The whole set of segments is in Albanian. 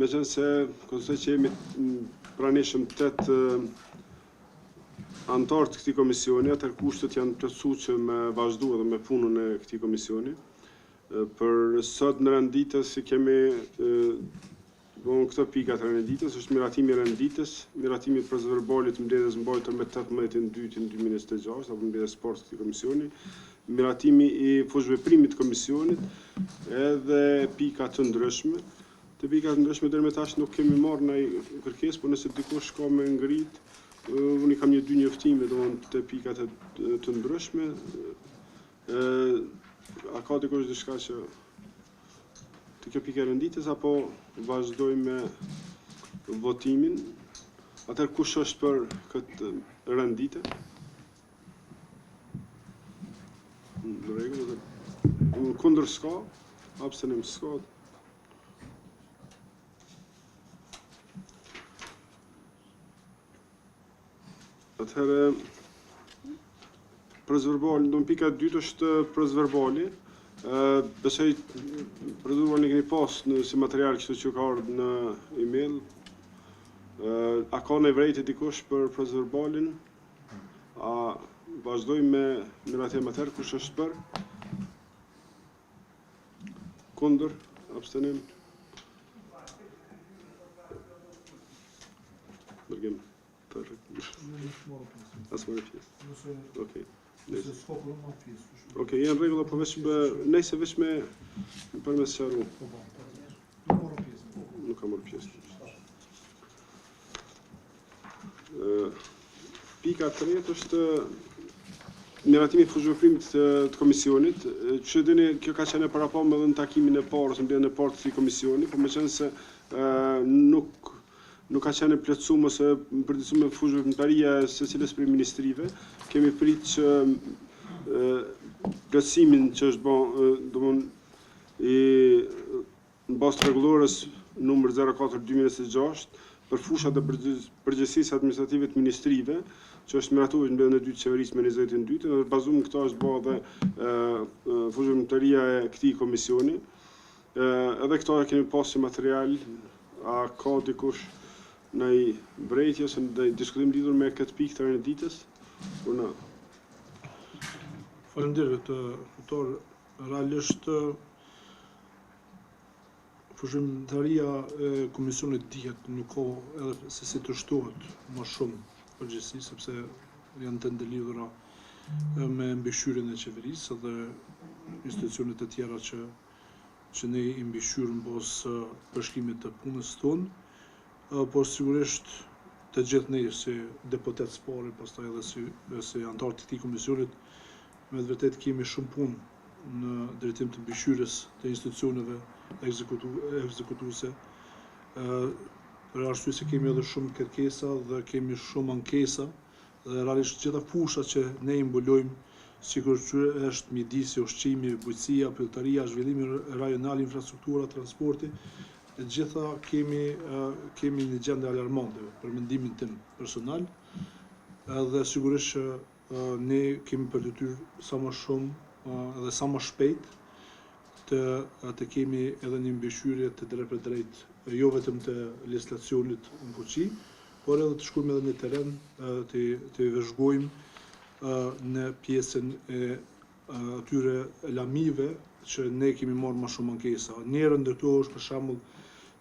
meqense konsideroj që jemi pranishëm 8 anëtar të këtij komisioni, atëherë kushtet janë plotësuar që me vazhdu edhe me punën e këtij komisioni. Për sot në renditës kemi këto pika të renditës, është miratimi i renditës, miratimi i procedurbalit mbledhjes mbajtur me 18/2/2026 apo mbledhjes sport të këtij komisioni, miratimi i fushëveprimit të komisionit, edhe pika të ndryshme. Të pikat të ndryshme deri më tash nuk kemi marrë ndonjë kërkesë, por nëse dikush ka me ngrit, unë kam 2 njoftime domthonë të pikat të ndryshme. A ka dikush diçka që të kjo pikë e renditës apo vazhdojmë me votimin? Atëherë kush është për këtë renditë? Në rregull, kundër s'ka, abstenim s'ka. Atëherë procedurali, do pika e dytë është procedurali. Besoj proceduralin e keni pas si material kështu që ka ardhur në email. A ka në vrejtë dikush për proceduralin? A vazhdojmë me miratim atëherë, kush është për? Kundër? Abstenim? Dërgim për asë marrë pjesë. Okej. Okej, janë rregulla, po nëse veç me përmes qaru. Nuk ka marrë pjesë. Pika e tretë është miratimi i fushëveprimit të komisionit. Që dini, kjo ka qenë parapam edhe në takimin e parë ose mbledhjen e parë të këtij komisioni, por meqense nuk ka qenë plotësuar ose përditësuar me fushëveprimtaria e secilës prej ministrive. Kemi pritë që plotësimin që është bën, domthonë në bazë rregullores numër 04/2026 për fushat e përgjegjësisë administrative të ministrive, që është miratuar në mbledhjen e dytë të qeverisë me 22, dhe bazuar në këto është bërë edhe fushëveprimtaria e këtij komisioni. Edhe këto kemi pasur material. A ka dikush në vrejtje ose në diskutim lidhur me këtë pikë të renditës? Unë. Faleminderit, autor. Realisht fushëveprimtaria e komisionit dihet nuk ka edhe se si të shtohet më shumë përgjegjësi, sepse janë të ndëlidhura me mbëshyrjen e qeverisë dhe institucionet e tjera që ne i mbëshyrim bazë përshkrimit të punës tonë. Por sigurisht të gjithë ne si deputet sipër, pastaj edhe si anëtar të këtij komisionit, me të vërtetë kemi shumë punë në drejtim të mbëshyrjes të institucioneve ekzekutuese. Për arsye se kemi edhe shumë kërkesa dhe kemi shumë ankesa, dhe realisht gjitha fushat që ne i mbulojmë, sikur që është mjedisi, ushqimi, bujqësia, pilltaria, zhvillimi rajonal, infrastruktura, transporti, të gjitha kemi një gjendje alarmante për mendimin tim personal, dhe sigurisht që ne kemi për detyrë sa më shumë dhe sa më shpejt të kemi edhe një mbëshyrje të drejtë për drejtë, jo vetëm të legjislacionit në fuqi, por edhe të shkojmë edhe në teren, të vëzhgojmë në pjesën e atyre lamive që ne kemi marrë më shumë ankesa. Njëra ndër to është për shembull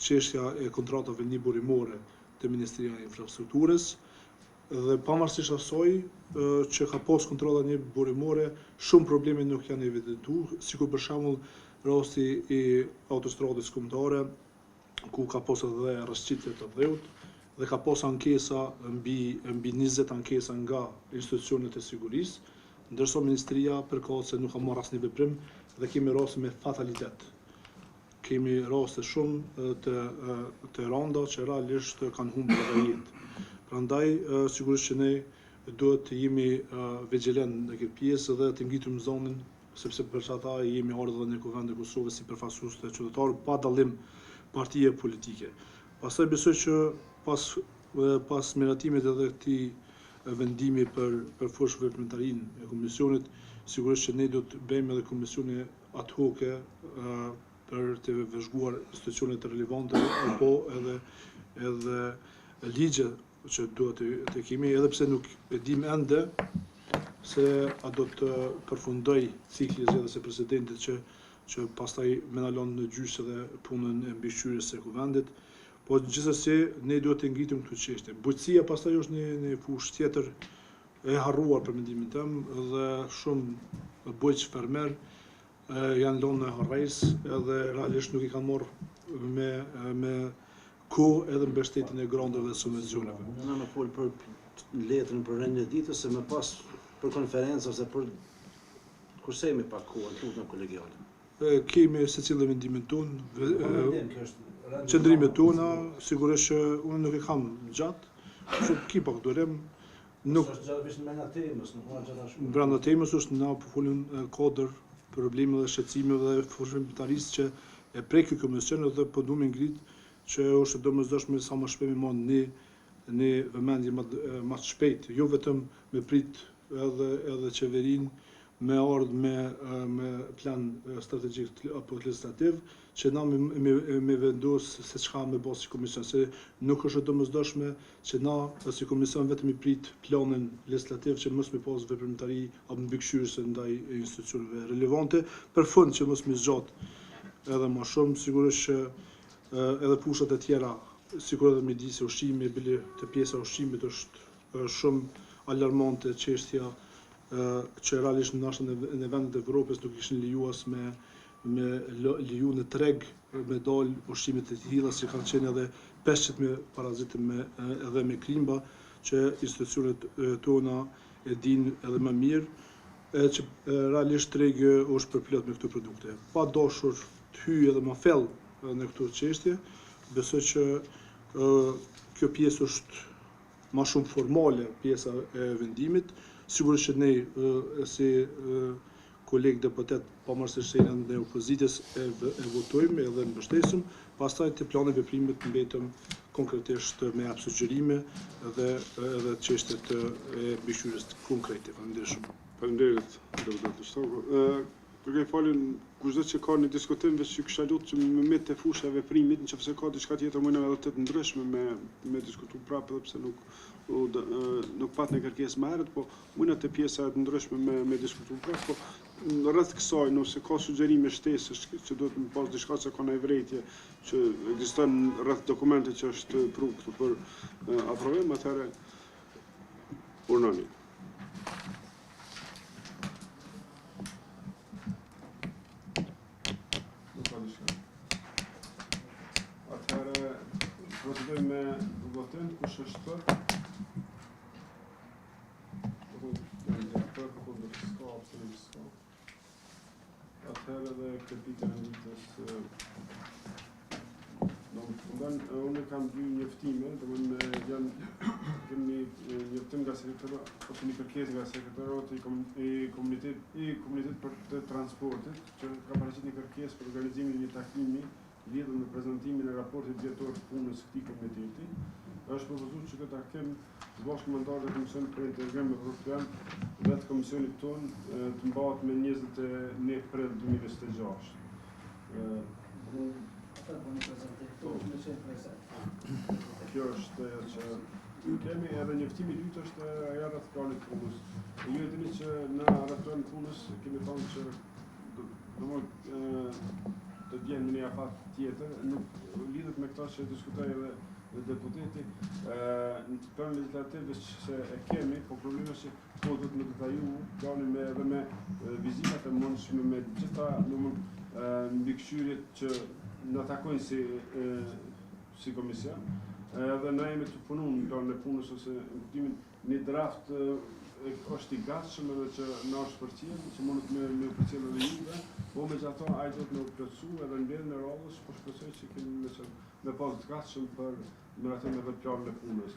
çështja e kontratave një burimore të Ministria e Infrastrukturës, dhe pavarësisht asaj që ka pas kontrolla një burimore, shumë probleme nuk janë evidentuar, sikur për shembull rasti i autostradës kombëtare, ku ka pas edhe rrëshqitje të dheut, dhe ka pas ankesa mbi 20 ankesa nga institucionet e sigurisë, ndërsa Ministria përkatëse se nuk ka marrë asnjë veprim dhe kemi raste me fatalitet. Kemi raste shumë të rënda që realisht kanë humbur edhe jetë. Prandaj sigurisht që ne duhet të jemi vigjilant në këtë pjesë dhe të ngritur zonën, sepse për ata jemi ardhur në Kuvendin e Kosovës si përfaqësues të qytetarëve pa dallim partie politike. Pastaj besoj që pas miratimit edhe këtij vendimi për fushëveprimtarinë e komisionit, sigurisht që ne do të bëjmë edhe komisione ad hoc për të vëzhguar institucionet relevante apo edhe ligje që duhet të kemi, edhe pse nuk e dim ende se a do të përfundoj cikli zgjedhjes së presidentit që pastaj më na lën në gjysë edhe punën e mbikëqyrjes së kuvendit. Po gjithsesi ne duhet të ngritim këto çështje. Bujqësia pastaj është një fushë tjetër e harruar për mendimin tim dhe shumë bujq fermer janë lënë në harrejs edhe realisht nuk i kanë marrë me kohë edhe mbështetjen e grandave dhe subvencioneve. Unë më fol për letrën për rendin e ditës se më pas për konferencë ose për kurse me pak kohë tutje kolegiale. Kemi secili mendimin tonë, qëndrimet tona, sigurisht që unë nuk e kam gjatë, kështu ki pak durim. Nuk brenda temës është na po folim kodër probleme dhe shqetësimeve dhe fushimtarisë që e prek ky komision dhe po duam ngrit që është domosdoshme sa më shpejt më në vëmendje më të shpejt, jo vetëm me prit edhe qeverinë me ardhë me plan strategjik apo legislativ që na me vendos se çka me bërë si komision, se nuk është domosdoshme që na si komision vetëm i prit planin legislativ që mos me pas veprimtari apo mbikëqyrëse ndaj institucioneve relevante, për fund që mos me zgjat edhe më shumë, sigurisht që edhe fushat e tjera, sikur edhe midisi ushqimi, bile të pjesa ushqimit është shumë alarmante çështja që realisht në vendet e Evropës nuk ishin lejuar me leju në treg me dal ushqimet e tilla që kanë qenë edhe peshqit me parazitë edhe me krimba që institucionet tona e din edhe më mirë që realisht tregi është përplot me këto produkte. Pa dashur të hyj edhe më thellë në këto çështje, besoj që kjo pjesë është më shumë formale, pjesa e vendimit. Sigurisht që ne si kolegë deputet, pavarësisht se janë në opozitës, e votojmë edhe mbështesim, pastaj të plani veprimit mbetëm konkretisht me jap sugjerime dhe edhe çështjet e mbikëqyrjes konkrete. Faleminderit shumë. Faleminderit, deputet Shtoko. Kërkoj faljen kushdo që ka një diskutim veç që kisha lutë që me met të fusha e veprimit, nëse ka diçka tjetër mëna edhe të ndryshme me diskutu prapë edhe pse nuk pat në kërkesë më herët, po mëna të pjesa të ndryshme me diskutu prapë, po rreth kësaj nëse ka sugjerime shtesësh që duhet të pas diçka që ka në vrejtje që ekziston rreth dokumentit që është pru këtu për aprovim, atëherë urnoni. Atëherë procedojmë me votim, kush është për? Atëherë edhe këpitën e ditës unë kam dy njoftime, kemi njoftim nga sekretariat ose një kërkesë nga sekretariati i komunitetit për të transportit, që ka paraqit një kërkesë për organizimin e një takimi lidhur me prezantimin e raportit vjetor të punës së këtij komiteti. Është propozuar që këtë takim të bashkëkombëtar të Komisionit për Integrim Evropian dhe të Komisionit tonë të mbahet me 21 prill 2026. Kjo është që kemi edhe njoftimi i dytë është ajo rreth planit punës. Ju e dini që në rreth planit punës kemi thënë që të vjen në një afat tjetër, nuk lidhet me këto që diskutoj edhe deputeti, në plan legislativ që e kemi, po problemi është që po duhet me detaju planin edhe me vizitat e mundshme me gjitha mbikëqyrjet që na takojnë si komision, edhe na jemi të punu në planin e punës ose në kuptimin një draft është i gatshëm edhe që na është përcjell, që mundet me përcjell edhe juve, po megjithatë ai do të më plotësu edhe në mbledhjen e radhës, po shpresoj që kemi me pas të gatshëm për meratën edhe planin e punës.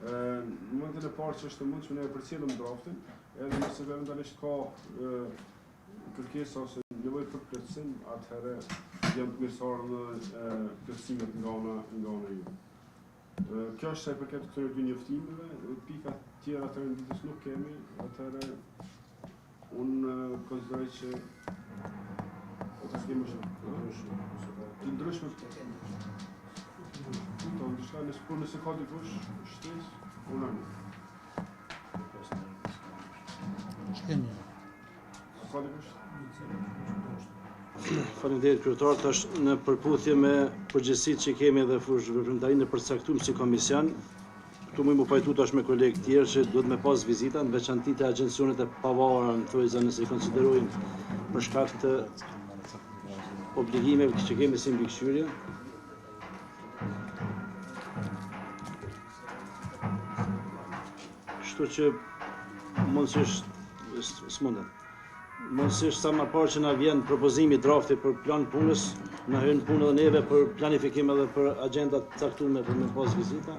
Në momentin e parë që është e mundshme ne përcjellëm draftin, edhe nëse eventualisht ka kërkesa ose nevojë për plotësim, atëherë jam të mirësardhë plotësimet nga ana juve. Kjo është sa i përket këtyre dy njoftimeve, pika tjera të renditës nuk kemi, atëherë unë konsideroj që Ata s'kemi shumë. Të ndryshme. Nëse ka dikush, shtesë, unani. Shkemi. Ka dikush? Faleminderit kryetar, tash në përputhje me përgjegjësitë që kemi dhe fushë veprimtarinë e përcaktuar si komision, këtu më pajtu tash me kolegë tjerë që duhet me pas vizita, në veçanti të agjencionet e pavarura, në thojza nëse i konsiderojmë për shkak të obligimeve që kemi si mbikëqyrje. Kështu që mundësisht sa më parë që na vjen propozimi drafti për plan punës, na hyn punë edhe neve për planifikim edhe për agenda të caktuar për me pas vizita.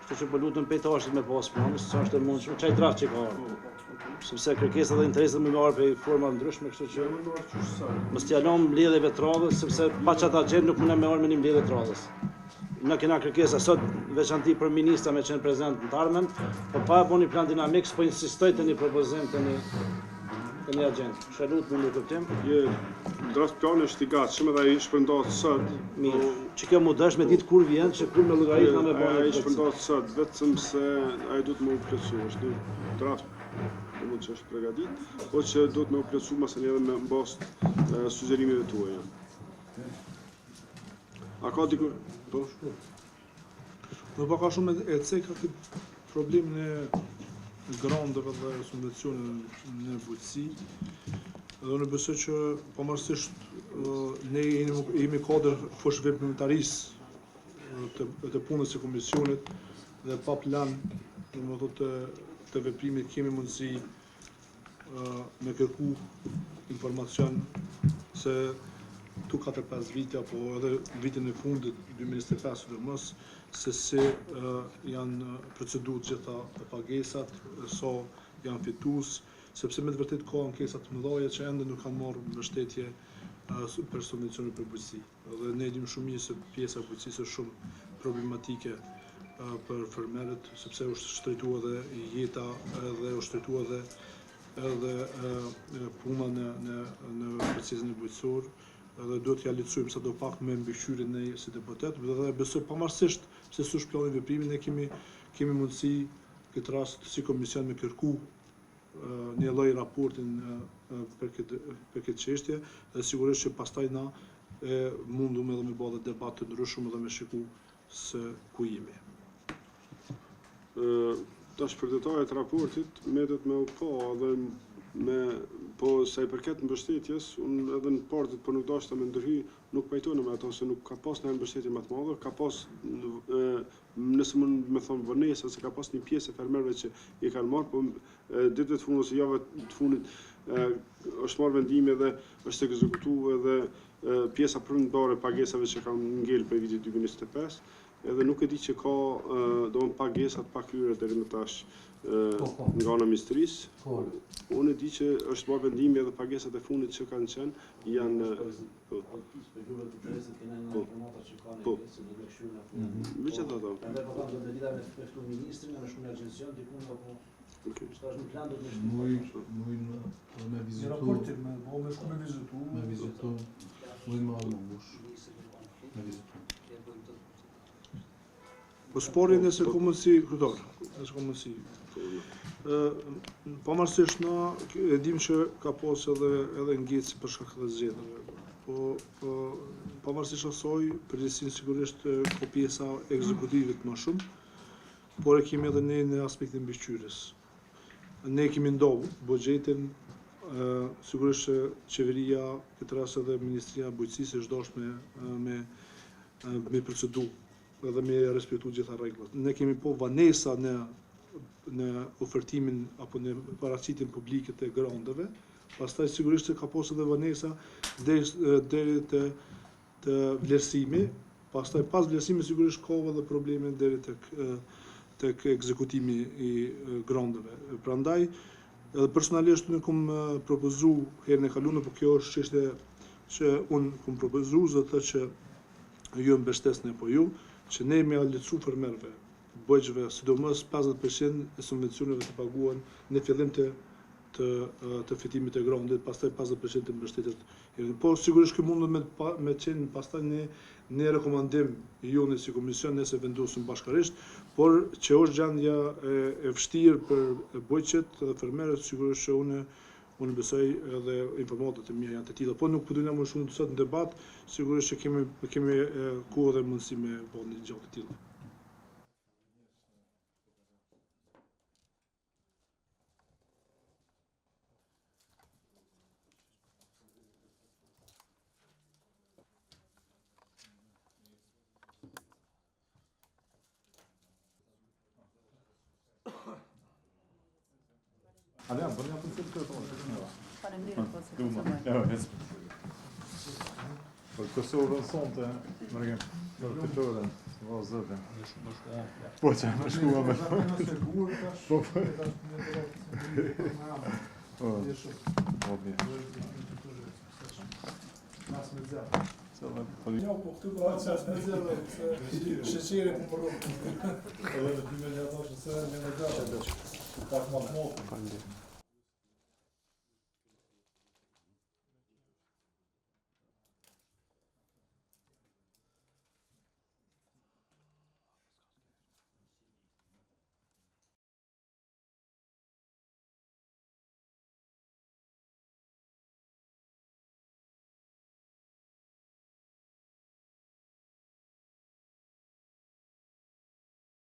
Kështu që po lutem pejtashit me pas planës, sa është e mundshme, çaj draft që ka. Sepse kërkesat dhe interesat më marr për forma ndryshme, kështu që mos t'ja lëm mbledhjeve të radhës, sepse pa çata agent nuk mundem me marrë me një mbledhje të radhës. Na kena kërkesa sot veçanti për ministra me qenë prezent në Tarmen, po pa e boni plan dinamik, po insistoj të një propozim të një agent. Shalut në kuptim. Draft plani është i gatshëm edhe ai shpërndahet sot. Mirë, që kjo mu dësh me ditë kur vjen, që kur me llogarit na me bën. Ai shpërndahet sot, vetëm se ai duhet më u plotësu, është një draft mund që është përgatit, po që duhet më u plotësu masën edhe me mbast sugjerimeve tuaja. A ka dikur? Po? Në paka shumë e ceka këtë problemin e grandeve dhe subvencioneve në bujqësi. Dhe unë besoj që pavarësisht ne jemi kadër fushë veprimtarisë të punës së komisionit dhe pa plan, të veprimit kemi mundësi me kërku informacion se tu 4-5 vite apo edhe vitin e fundit 2025 dhe mos se si janë proceduar gjitha të pagesat, so janë fitues, sepse me të vërtet ka ankesa të mëdha që ende nuk kanë marrë mbështetje për subvencione për bujqësi. Dhe ne dim shumë mirë se pjesa e bujqësisë është shumë problematike për fermerët, sepse është shtrejtua dhe jeta dhe është shtrejtua edhe puna në procesin e bujqësor. Dhe duhet t'ja lehtësojmë sa do pak me mbikëqyrjen ne si deputet, dhe besoj pavarësisht se s'është plani veprimi, ne kemi mundësi këtë rast si komision me kërku një lloj raportin për këtë çështje, dhe sigurisht që pastaj na mundum edhe me bërë debat të ndryshëm dhe me shiku se ku jemi. Tash për detajet e raportit, mbetet me u pa edhe po sa i përket mbështetjes, unë edhe në partit po nuk dashta me ndërhy, nuk pajtona me ato se nuk ka pas një mbështetje më të madhe, ka pas nëse mund me thonë vënesa se ka pas një pjesë e fermerëve që i kanë marrë, po ditët e fundit ose javët të fundit është marrë vendime dhe është ekzekutuar edhe pjesa përndare pagesave që kanë ngel për vitin 2025, edhe nuk e di që ka domethënë pagesat pa kryer deri më tash nga ana ministrisë. Unë e di që është marrë vendimi edhe pagesat e fundit që kanë qenë janë megjithatë. Po sporri nëse ka mundësi, kryetar, nëse ka mundësi. Pavarësisht na e dim që ka pas edhe ngecë për shkak të zgjedhjeve. Po pavarësisht asaj, përgjithësisht sigurisht ka pjesa ekzekutive më shumë, por e kemi edhe ne në aspektin e mbikëqyrjes. Ne kemi ndohur buxhetin, sigurisht që qeveria, këtë rast edhe Ministria e Bujqësisë është dashur me procedurë edhe me respektu gjitha rregullat. Ne kemi po vanesa në ofertimin apo në paraqitjen publike të grandeve, pastaj sigurisht që ka pas edhe vanesa deri të vlerësimi, pastaj pas vlerësimit sigurisht ka edhe probleme deri tek ekzekutimi i grandeve. Prandaj edhe personalisht unë kam propozu herën e kaluar, por kjo është çështje që unë kam propozu zotë që ju mbështesni apo ju, që ne me lehtësu fermerëve, bëjqëve, sidomos 50% e subvencioneve të paguhen në fillim të të fitimit të grondit, pastaj 50% të mbështetjes. Po sigurisht ky mundet me qenë pastaj në rekomandim joni si komision nëse vendosim bashkërisht, por që është gjendja e vështirë për bojqet dhe fermerët, sigurisht që unë besoj edhe informatat e mia janë të tilla, po nuk po më shumë sot në debat, sigurisht që kemi kohë dhe mundësi me bënë një gjë të tilla. Adrian, bëni atë të këto. Faleminderit po se konsumë. Po Kosovën sonte, më rregim, për fitore, vazhdon. Po çaj më shkuam me. Po. Jo, po këtu do të ças me zero, sheqeri po morron. Edhe 2 miliardë se më ndoshta. Tak më